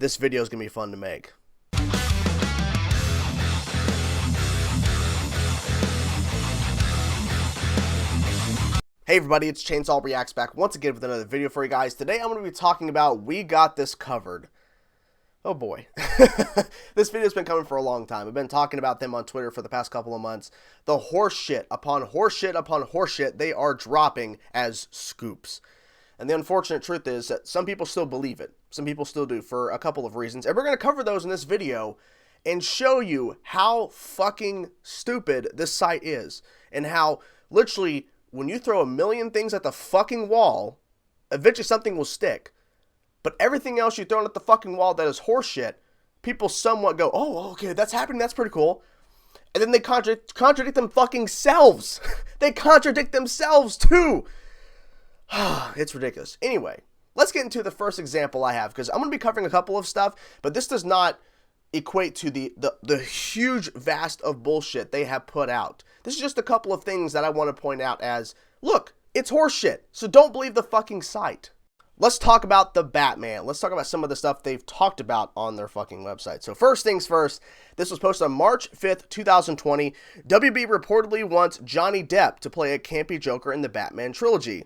this video is going to be fun to make. Hey everybody, it's Chainsaw Reacts back once again with another video for you guys. Today I'm going to be talking about We Got This Covered. Oh boy. This video's been coming for a long time. I've been talking about them on Twitter for the past couple of months. The horseshit upon horseshit upon horseshit they are dropping as scoops. And the unfortunate truth is that some people still believe it. Some people still do for a couple of reasons. And we're going to cover those in this video and show you how fucking stupid this site is. And how literally when you throw a million things at the fucking wall, eventually something will stick. But everything else you throw at the fucking wall that is horseshit, people somewhat go, oh, okay, that's happening, that's pretty cool. And then they contradict them fucking selves. They contradict themselves too. It's ridiculous. Anyway, let's get into the first example I have, because I'm going to be covering a couple of stuff, but this does not equate to the huge vast of bullshit they have put out. This is just a couple of things that I want to point out as, look, it's horseshit, so don't believe the fucking site. Let's talk about the Batman. Let's talk about some of the stuff they've talked about on their fucking website. So first things first, this was posted on March 5th, 2020. WB reportedly wants Johnny Depp to play a campy Joker in the Batman trilogy.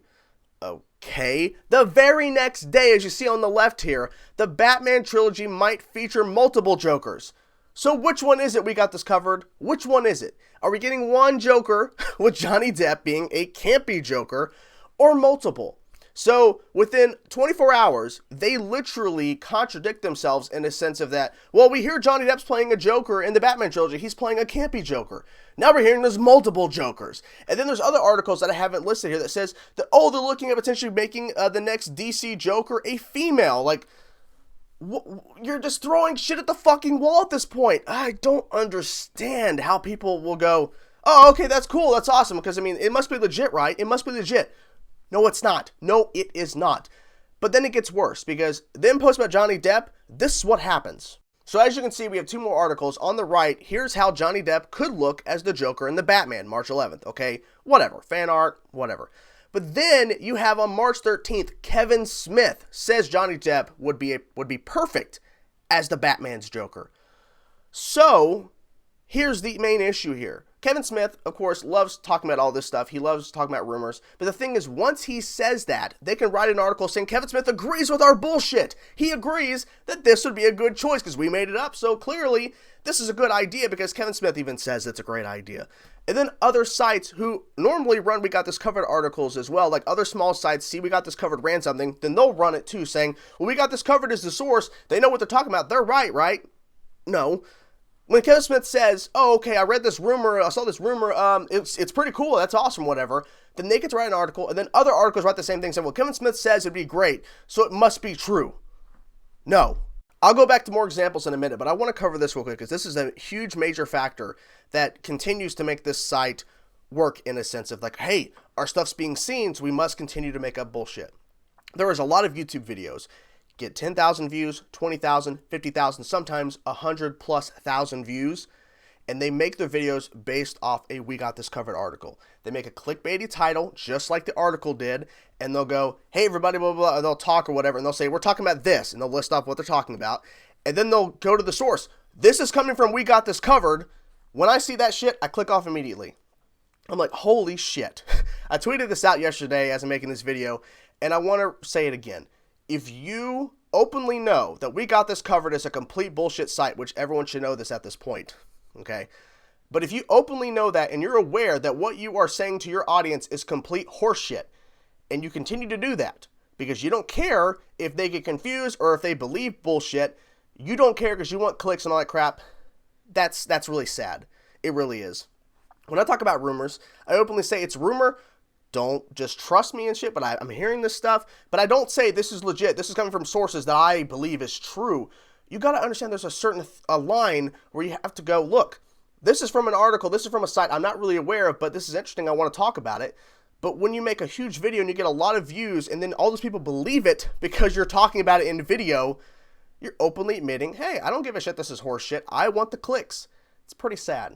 Okay. The very next day, as you see on the left here, the Batman trilogy might feature multiple Jokers. So which one is it we got this covered? Which one is it? Are we getting one Joker with Johnny Depp being a campy Joker or multiple? So within 24 hours, they literally contradict themselves in a sense of that, well, we hear Johnny Depp's playing a Joker in the Batman trilogy. He's playing a campy Joker. Now we're hearing there's multiple Jokers. And then there's other articles that I haven't listed here that says that, oh, they're looking at potentially making the next DC Joker a female. Like, you're just throwing shit at the fucking wall at this point. I don't understand how people will go, oh, okay, that's cool. That's awesome. Because, I mean, it must be legit, right? It must be legit. No, it's not. No, it is not. But then it gets worse, because then post about Johnny Depp, this is what happens. So as you can see, we have two more articles. On the right, here's how Johnny Depp could look as the Joker in the Batman, March 11th, okay? Whatever. Fan art, whatever. But then you have on March 13th, Kevin Smith says Johnny Depp would be perfect as the Batman's Joker. So here's the main issue here. Kevin Smith, of course, loves talking about all this stuff. He loves talking about rumors. But the thing is, once he says that, they can write an article saying Kevin Smith agrees with our bullshit. He agrees that this would be a good choice because we made it up. So clearly, this is a good idea because Kevin Smith even says it's a great idea. And then other sites who normally run We Got This Covered articles as well, like other small sites, see We Got This Covered ran something, then they'll run it too, saying, well, We Got This Covered is the source. They know what they're talking about. They're right? No. When Kevin Smith says, oh, okay, I read this rumor, I saw this rumor, it's pretty cool, that's awesome, whatever, then they get to write an article, and then other articles write the same thing, saying, well, Kevin Smith says it'd be great, so it must be true. No. I'll go back to more examples in a minute, but I want to cover this real quick, because this is a huge major factor that continues to make this site work in a sense of like, hey, our stuff's being seen, so we must continue to make up bullshit. There is a lot of YouTube videos get 10,000 views, 20,000, 50,000, sometimes 100,000+ views, and they make their videos based off a We Got This Covered article. They make a clickbaity title, just like the article did, and they'll go, hey everybody, blah, blah, blah, and they'll talk or whatever, and they'll say, we're talking about this, and they'll list off what they're talking about, and then they'll go to the source. This is coming from We Got This Covered. When I see that shit, I click off immediately. I'm like, holy shit. I tweeted this out yesterday as I'm making this video, and I want to say it again. If you openly know that We Got This Covered as a complete bullshit site, which everyone should know this at this point, okay? But if you openly know that and you're aware that what you are saying to your audience is complete horseshit, and you continue to do that because you don't care if they get confused or if they believe bullshit, you don't care because you want clicks and all that crap, that's really sad. It really is. When I talk about rumors, I openly say it's rumor. Don't just trust me and shit, but I'm hearing this stuff, but I don't say this is legit. This is coming from sources that I believe is true. You got to understand there's a certain line where you have to go, look, this is from an article, this is from a site I'm not really aware of, but this is interesting, I want to talk about it. But when you make a huge video and you get a lot of views and then all those people believe it because you're talking about it in the video, you're openly admitting, hey, I don't give a shit, this is horse shit. I want the clicks. It's pretty sad.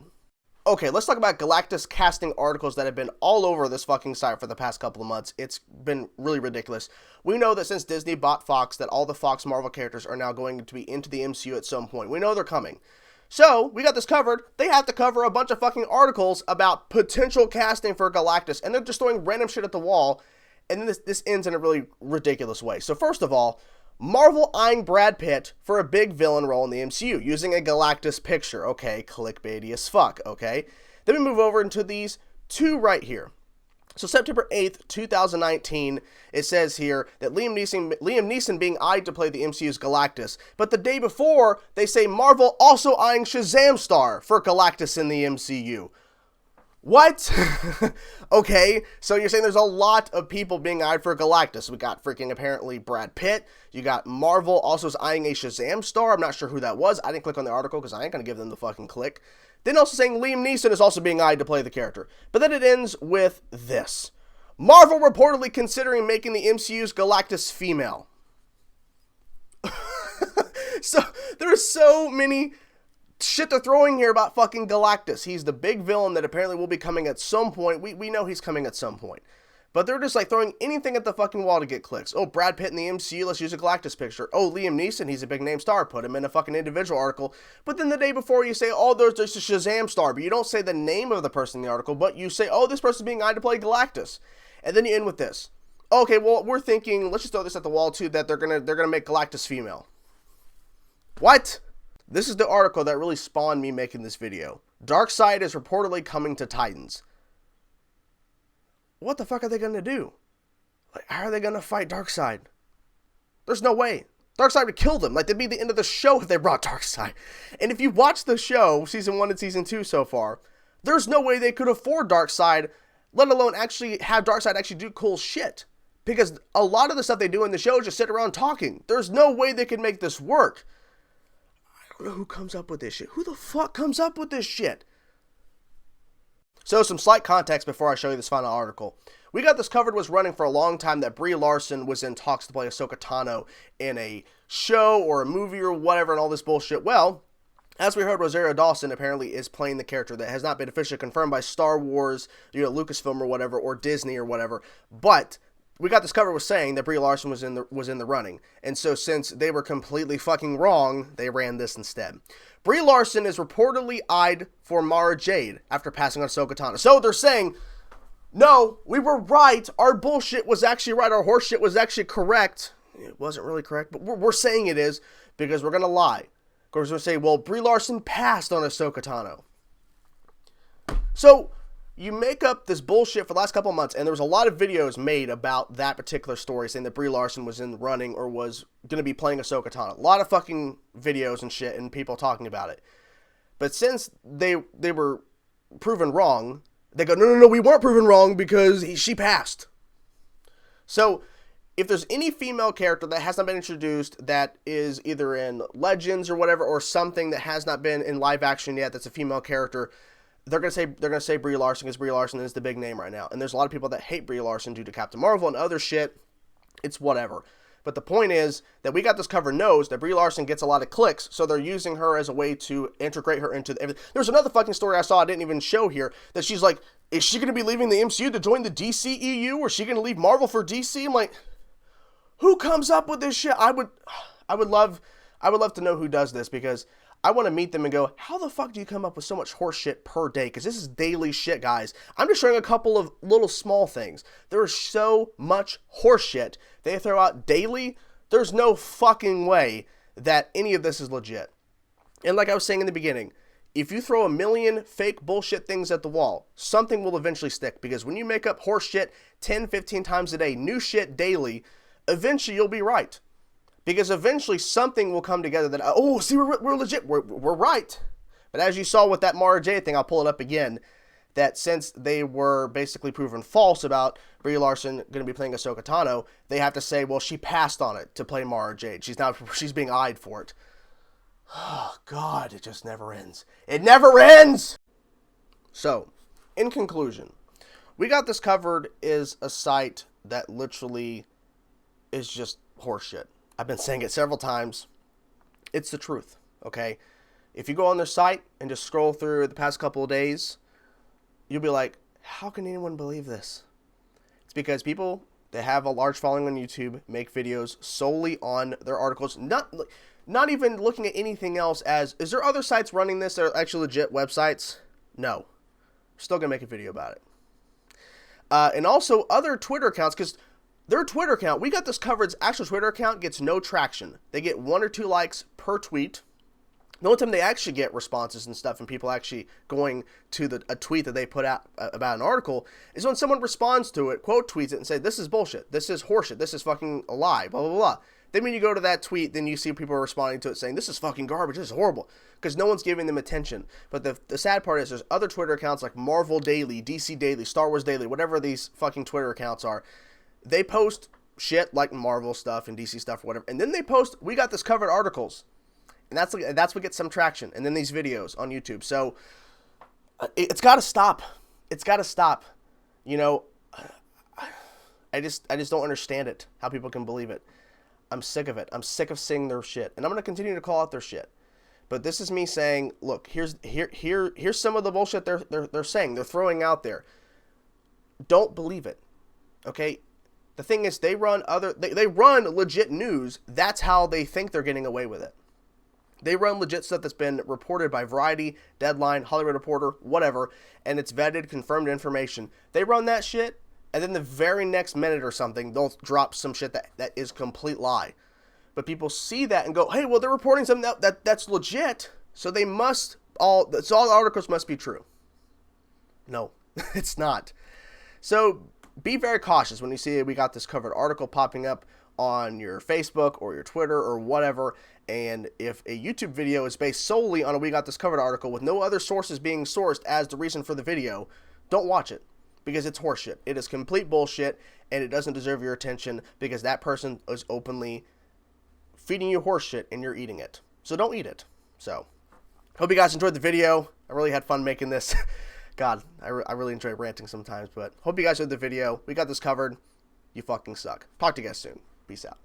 Okay, let's talk about Galactus casting articles that have been all over this fucking site for the past couple of months. It's been really ridiculous. We know that since Disney bought Fox, that all the Fox Marvel characters are now going to be into the MCU at some point. We know they're coming. So, we got this covered. They have to cover a bunch of fucking articles about potential casting for Galactus, and they're just throwing random shit at the wall, and then this ends in a really ridiculous way. So, first of all, Marvel eyeing Brad Pitt for a big villain role in the MCU, using a Galactus picture. Okay, clickbaity as fuck, okay? Then we move over into these two right here. So September 8th, 2019, it says here that Liam Neeson being eyed to play the MCU's Galactus. But the day before, they say Marvel also eyeing Shazam star for Galactus in the MCU. What? Okay, so you're saying there's a lot of people being eyed for Galactus. We got freaking apparently Brad Pitt. You got Marvel also is eyeing a Shazam star. I'm not sure who that was. I didn't click on the article because I ain't going to give them the fucking click. Then also saying Liam Neeson is also being eyed to play the character. But then it ends with this. Marvel reportedly considering making the MCU's Galactus female. So there are so many shit they're throwing here about fucking Galactus. He's the big villain that apparently will be coming at some point. We know he's coming at some point. But they're just like throwing anything at the fucking wall to get clicks. Oh, Brad Pitt in the MCU, let's use a Galactus picture. Oh, Liam Neeson, he's a big name star. Put him in a fucking individual article. But then the day before you say, oh, there's a Shazam star. But you don't say the name of the person in the article, but you say, oh, this person's being eyed to play Galactus. And then you end with this. Okay, well, we're thinking, let's just throw this at the wall too, that they're gonna make Galactus female. What? This is the article that really spawned me making this video. Darkseid is reportedly coming to Titans. What the fuck are they going to do? Like, how are they going to fight Darkseid? There's no way. Darkseid would kill them. Like, that'd be the end of the show if they brought Darkseid. And if you watch the show, season 1 and season 2 so far, there's no way they could afford Darkseid, let alone actually have Darkseid actually do cool shit. Because a lot of the stuff they do in the show is just sit around talking. There's no way they could make this work. I don't know who comes up with this shit. Who the fuck comes up with this shit? So some slight context before I show you this final article. We got this covered, was running for a long time, that Brie Larson was in talks to play Ahsoka Tano in a show or a movie or whatever and all this bullshit. Well, as we heard, Rosario Dawson apparently is playing the character that has not been officially confirmed by Star Wars, Lucasfilm or whatever, or Disney or whatever. But we got this cover was saying that Brie Larson was in the running. And so since they were completely fucking wrong, they ran this instead. Brie Larson is reportedly eyed for Mara Jade after passing on Ahsoka Tano. So they're saying, no, we were right. Our bullshit was actually right. Our horse shit was actually correct. It wasn't really correct, but we're saying it is because we're going to lie. Of course, we're going to say, well, Brie Larson passed on Ahsoka Tano. So you make up this bullshit for the last couple of months, and there was a lot of videos made about that particular story, saying that Brie Larson was in the running or was going to be playing Ahsoka Tano. A lot of fucking videos and shit and people talking about it. But since they were proven wrong, they go, no, we weren't proven wrong because she passed. So if there's any female character that has not been introduced that is either in Legends or whatever, or something that has not been in live action yet that's a female character, they're gonna say Brie Larson, because Brie Larson is the big name right now. And there's a lot of people that hate Brie Larson due to Captain Marvel and other shit. It's whatever. But the point is that we got this cover knows that Brie Larson gets a lot of clicks, so they're using her as a way to integrate her into everything. There's another fucking story I saw I didn't even show here, that she's like, is she going to be leaving the MCU to join the DCEU, or is she going to leave Marvel for DC? I'm like, who comes up with this shit? I would love to know who does this, because I want to meet them and go, how the fuck do you come up with so much horse shit per day? Because this is daily shit, guys. I'm just showing a couple of little small things. There is so much horse shit they throw out daily. There's no fucking way that any of this is legit. And like I was saying in the beginning, if you throw a million fake bullshit things at the wall, something will eventually stick. Because when you make up horse shit 10, 15 times a day, new shit daily, eventually you'll be right. Because eventually something will come together that, oh, see, we're legit, we're right. But as you saw with that Mara Jade thing, I'll pull it up again, that since they were basically proven false about Brie Larson going to be playing Ahsoka Tano, they have to say, well, she passed on it to play Mara Jade. She's being eyed for it. Oh, God, it just never ends. It never ends! So, in conclusion, we got this covered is a site that literally is just horseshit. I've been saying it several times. It's the truth, okay? If you go on their site and just scroll through the past couple of days, you'll be like, how can anyone believe this? It's because people that have a large following on YouTube make videos solely on their articles, not even looking at anything else as, is there other sites running this that are actually legit websites? No. Still going to make a video about it. And also other Twitter accounts, because their Twitter account, We Got This Covered's actual Twitter account gets no traction. They get 1 or 2 likes per tweet. The only time they actually get responses and stuff and people actually going to a tweet that they put out about an article is when someone responds to it, quote tweets it and say, this is bullshit, this is horseshit, this is fucking a lie, blah, blah, blah. Then when you go to that tweet, then you see people responding to it saying, this is fucking garbage, this is horrible, because no one's giving them attention. But the sad part is there's other Twitter accounts like Marvel Daily, DC Daily, Star Wars Daily, whatever these fucking Twitter accounts are. They post shit like Marvel stuff and DC stuff or whatever, and then they post, We Got This Covered articles. And that's what gets some traction. And then these videos on YouTube. So it's got to stop. It's got to stop. You know, I just don't understand it. How people can believe it. I'm sick of it. I'm sick of seeing their shit. And I'm going to continue to call out their shit. But this is me saying, look, here's some of the bullshit they're saying. They're throwing out there. Don't believe it. Okay? The thing is, they run legit news. That's how they think they're getting away with it. They run legit stuff that's been reported by Variety, Deadline, Hollywood Reporter, whatever, and it's vetted, confirmed information. They run that shit, and then the very next minute or something, they'll drop some shit that is complete lie. But people see that and go, hey, well, they're reporting something that's legit, so they must, all the articles must be true. No, it's not. So be very cautious when you see We Got This Covered article popping up on your Facebook or your Twitter or whatever, and if a YouTube video is based solely on a We Got This Covered article with no other sources being sourced as the reason for the video, don't watch it, because it's horseshit. It is complete bullshit, and it doesn't deserve your attention because that person is openly feeding you horseshit and you're eating it. So don't eat it. So, hope you guys enjoyed the video. I really had fun making this. God, I really enjoy ranting sometimes, but hope you guys enjoyed the video. We got this covered. You fucking suck. Talk to you guys soon. Peace out.